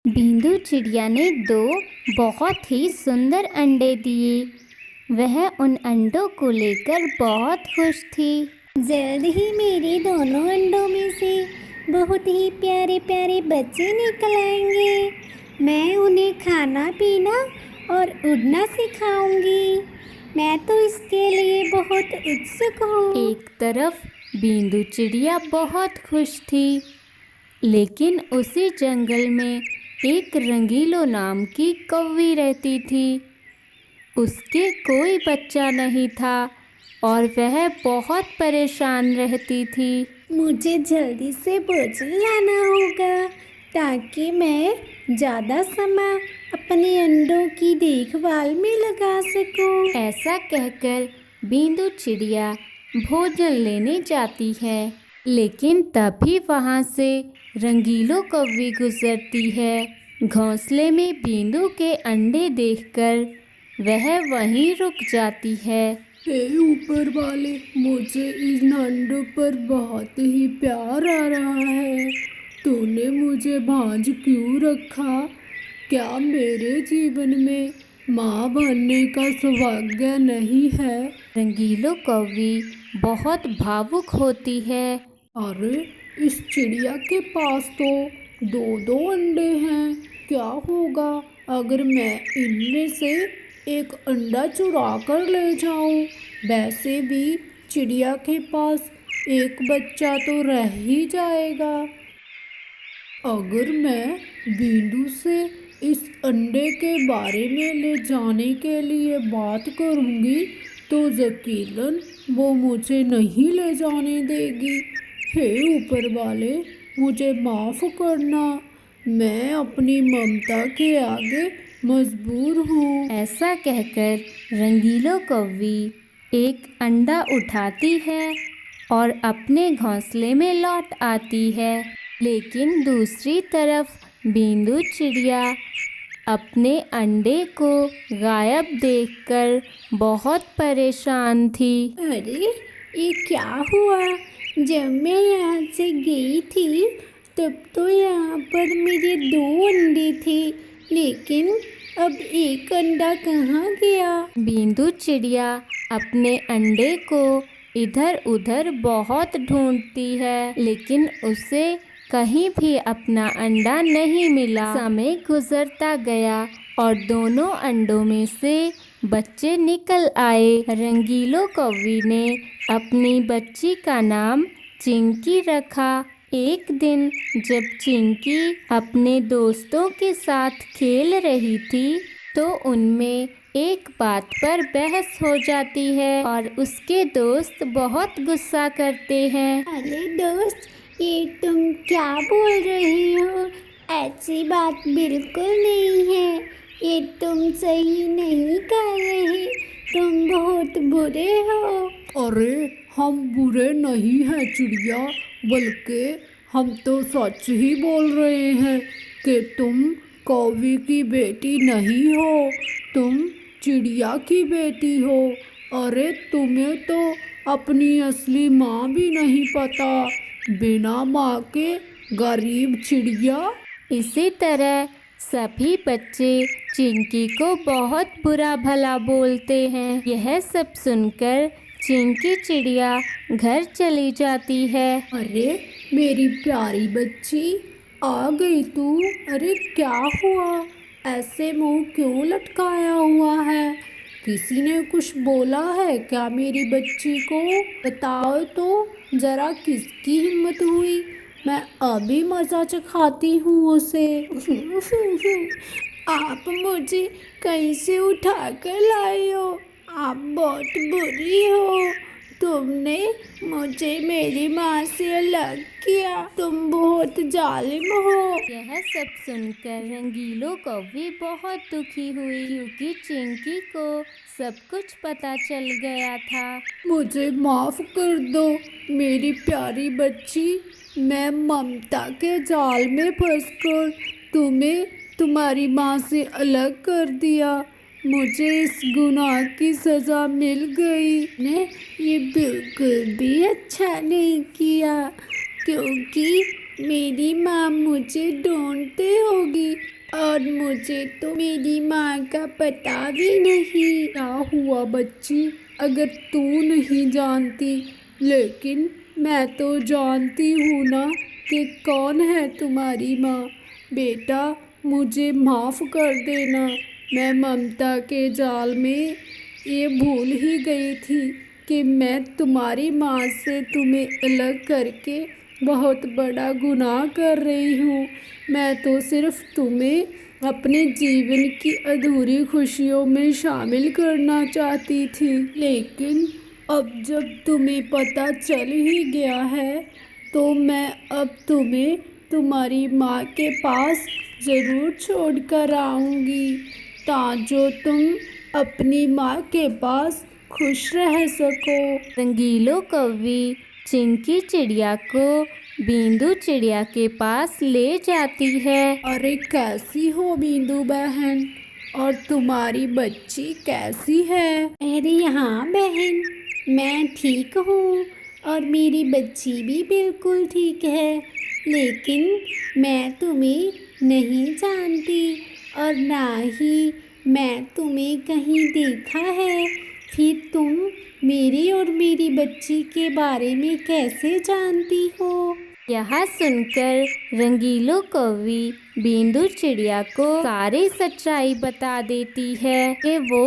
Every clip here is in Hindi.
बिंदु चिड़िया ने दो बहुत ही सुंदर अंडे दिए। वह उन अंडों को लेकर बहुत खुश थी। जल्द ही मेरे दोनों अंडों में से बहुत ही प्यारे प्यारे बच्चे निकल आएंगे। मैं उन्हें खाना पीना और उड़ना सिखाऊंगी। मैं तो इसके लिए बहुत उत्सुक हूँ। एक तरफ बिंदु चिड़िया बहुत खुश थी, लेकिन उसी जंगल में एक रंगीलो नाम की कौवी रहती थी। उसके कोई बच्चा नहीं था और वह बहुत परेशान रहती थी। मुझे जल्दी से भोजन लाना होगा ताकि मैं ज़्यादा समय अपने अंडों की देखभाल में लगा सकूं। ऐसा कहकर बिंदु चिड़िया भोजन लेने जाती है, लेकिन तभी वहाँ से रंगीलो कौवी गुजरती है। घोंसले में बिंदु के अंडे देखकर वह वहीं रुक जाती है। हे ऊपर वाले, मुझे इन अंडों पर बहुत ही प्यार आ रहा है। तूने मुझे भांज क्यों रखा? क्या मेरे जीवन में माँ बनने का सौभाग्य नहीं है? रंगीलो कौवी बहुत भावुक होती है। अरे, इस चिड़िया के पास तो दो दो अंडे हैं। क्या होगा अगर मैं इनमें से एक अंडा चुरा कर ले जाऊं? वैसे भी चिड़िया के पास एक बच्चा तो रह ही जाएगा। अगर मैं बिंदु से इस अंडे के बारे में ले जाने के लिए बात करूंगी तो यकीनन वो मुझे नहीं ले जाने देगी। हे ऊपर वाले, मुझे माफ़ करना। मैं अपनी ममता के आगे मजबूर हूँ। ऐसा कहकर रंगीलो कौवी एक अंडा उठाती है और अपने घोंसले में लौट आती है। लेकिन दूसरी तरफ बिंदु चिड़िया अपने अंडे को गायब देखकर बहुत परेशान थी। अरे, ये क्या हुआ? जब मैं यहाँ से गई थी तब तो यहाँ पर मेरे दो अंडे थे, लेकिन अब एक अंडा कहाँ गया? बिंदु चिड़िया अपने अंडे को इधर उधर बहुत ढूंढती है, लेकिन उसे कहीं भी अपना अंडा नहीं मिला। समय गुजरता गया और दोनों अंडों में से बच्चे निकल आए। रंगीलो कौवी ने अपनी बच्ची का नाम चिंकी रखा। एक दिन जब चिंकी अपने दोस्तों के साथ खेल रही थी तो उनमें एक बात पर बहस हो जाती है और उसके दोस्त बहुत गुस्सा करते हैं। अरे दोस्त, ये तुम क्या बोल रही हो? ऐसी बात बिल्कुल नहीं है। ये तुम सही नहीं कर रही। तुम बहुत बुरे हो। अरे, हम बुरे नहीं हैं चिड़िया, बल्कि हम तो सच ही बोल रहे हैं कि तुम कौवी की बेटी नहीं हो, तुम चिड़िया की बेटी हो। अरे, तुम्हें तो अपनी असली माँ भी नहीं पता। बिना माँ के गरीब चिड़िया। इसी तरह सभी बच्चे चिंकी को बहुत बुरा भला बोलते हैं। यह सब सुनकर चिंकी चिड़िया घर चली जाती है। अरे, मेरी प्यारी बच्ची, आ गई तू। अरे, क्या हुआ? ऐसे मुंह क्यों लटकाया हुआ है? किसी ने कुछ बोला है क्या मेरी बच्ची को? बताओ तो जरा, किसकी हिम्मत हुई? मैं अभी मजा चखाती हूँ उसे। आप मुझे कहीं से उठा कर लाए हो? आप बहुत बुरी हो। तुमने मुझे मेरी माँ से अलग किया। तुम बहुत जालिम हो। यह सब सुनकर रंगीलो कौवी बहुत दुखी हुई, क्योंकि चिंकी को सब कुछ पता चल गया था। मुझे माफ़ कर दो मेरी प्यारी बच्ची। मैं ममता के जाल में फंसकर तुम्हें तुम्हारी माँ से अलग कर दिया। मुझे इस गुनाह की सज़ा मिल गई। ने ये बिल्कुल भी अच्छा नहीं किया, क्योंकि मेरी माँ मुझे ढूंढती होगी और मुझे तो मेरी माँ का पता भी नहीं। क्या हुआ बच्ची, अगर तू नहीं जानती, लेकिन मैं तो जानती हूँ ना कि कौन है तुम्हारी माँ। बेटा मुझे माफ़ कर देना, मैं ममता के जाल में ये भूल ही गई थी कि मैं तुम्हारी माँ से तुम्हें अलग करके बहुत बड़ा गुनाह कर रही हूँ। मैं तो सिर्फ तुम्हें अपने जीवन की अधूरी खुशियों में शामिल करना चाहती थी, लेकिन अब जब तुम्हें पता चल ही गया है तो मैं अब तुम्हें तुम्हारी माँ के पास ज़रूर छोड़ कर आऊँगी, ताजो तुम अपनी माँ के पास खुश रह सको। रंगीलो कौवी चिंकी चिड़िया को बिंदु चिड़िया के पास ले जाती है। अरे कैसी हो बिंदु बहन, और तुम्हारी बच्ची कैसी है? अरे हाँ बहन, मैं ठीक हूँ और मेरी बच्ची भी बिल्कुल ठीक है, लेकिन मैं तुम्हें नहीं जानती और ना ही मैं तुम्हें कहीं देखा है। फिर तुम मेरी और मेरी बच्ची के बारे में कैसे जानती हो? यह सुनकर रंगीलो कौवी बिंदु चिड़िया को सारी सच्चाई बता देती है कि वो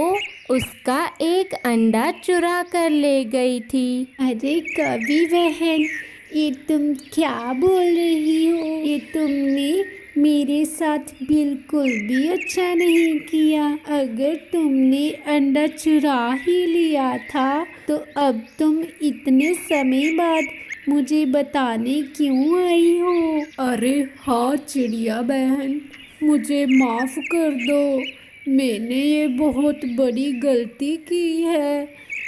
उसका एक अंडा चुरा कर ले गई थी। अरे कवि बहन, ये तुम क्या बोल रही हो? ये तुमने मेरे साथ बिल्कुल भी अच्छा नहीं किया। अगर तुमने अंडा चुरा ही लिया था तो अब तुम इतने समय बाद मुझे बताने क्यों आई हो? अरे हाँ चिड़िया बहन, मुझे माफ़ कर दो, मैंने ये बहुत बड़ी गलती की है,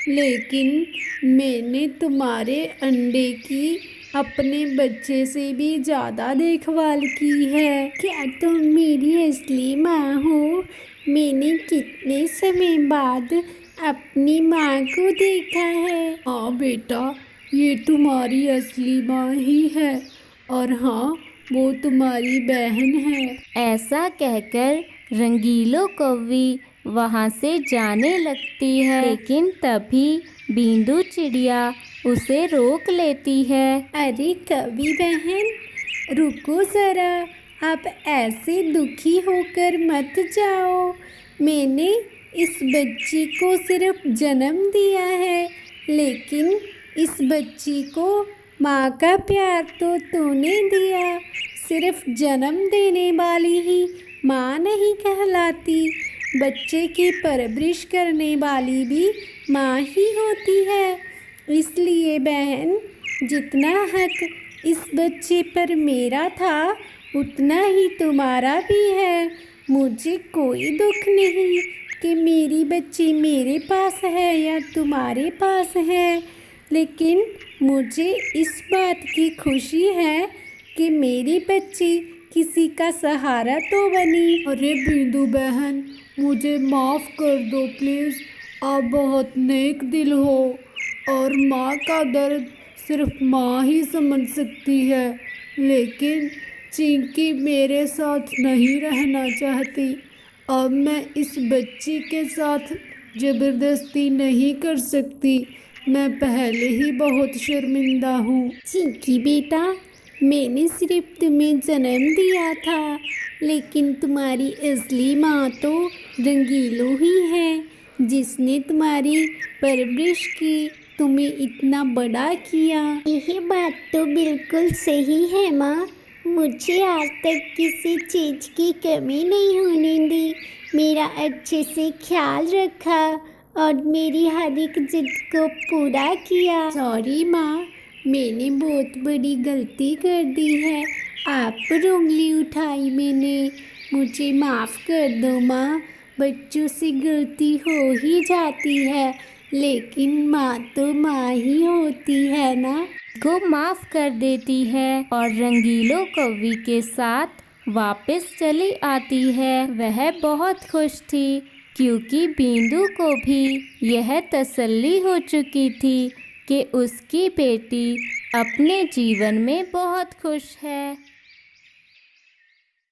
लेकिन मैंने तुम्हारे अंडे की अपने बच्चे से भी ज़्यादा देखभाल की है। क्या तुम मेरी असली माँ हो? मैंने कितने समय बाद अपनी माँ को देखा है। हाँ बेटा, ये तुम्हारी असली माँ ही है, और हाँ वो तुम्हारी बहन है। ऐसा कहकर रंगीलो कौवी वहाँ से जाने लगती है, लेकिन तभी बिंदु चिड़िया उसे रोक लेती है। अरे कवि बहन, रुको ज़रा, आप ऐसे दुखी होकर मत जाओ। मैंने इस बच्ची को सिर्फ जन्म दिया है, लेकिन इस बच्ची को माँ का प्यार तो तूने दिया। सिर्फ जन्म देने वाली ही माँ नहीं कहलाती, बच्चे की परवरिश करने वाली भी माँ ही होती है। इसलिए बहन, जितना हक इस बच्चे पर मेरा था उतना ही तुम्हारा भी है। मुझे कोई दुख नहीं कि मेरी बच्ची मेरे पास है या तुम्हारे पास है, लेकिन मुझे इस बात की खुशी है कि मेरी बच्ची किसी का सहारा तो बनी। अरे बिंदु बहन, मुझे माफ़ कर दो प्लीज़, आप बहुत नेक दिल हो और माँ का दर्द सिर्फ माँ ही समझ सकती है, लेकिन चिंकी मेरे साथ नहीं रहना चाहती। अब मैं इस बच्ची के साथ ज़बरदस्ती नहीं कर सकती, मैं पहले ही बहुत शर्मिंदा हूँ। चिंकी बेटा, मैंने सिर्फ तुम्हें जन्म दिया था, लेकिन तुम्हारी असली माँ तो रंगीलो ही है, जिसने तुम्हारी परवरिश की, तुम्हें इतना बड़ा किया। यह बात तो बिल्कुल सही है माँ, मुझे आज तक किसी चीज़ की कमी नहीं होने दी, मेरा अच्छे से ख्याल रखा और मेरी हर एक जिद को पूरा किया। सॉरी माँ, मैंने बहुत बड़ी गलती कर दी है, आप पर उंगली उठाई मैंने, मुझे माफ़ कर दो माँ। बच्चों से गलती हो ही जाती है, लेकिन माँ तो माँ ही होती है ना। को माफ़ कर देती है और रंगीलो कौवी के साथ वापस चली आती है। वह बहुत खुश थी क्योंकि बिंदु को भी यह तसल्ली हो चुकी थी कि उसकी बेटी अपने जीवन में बहुत खुश है।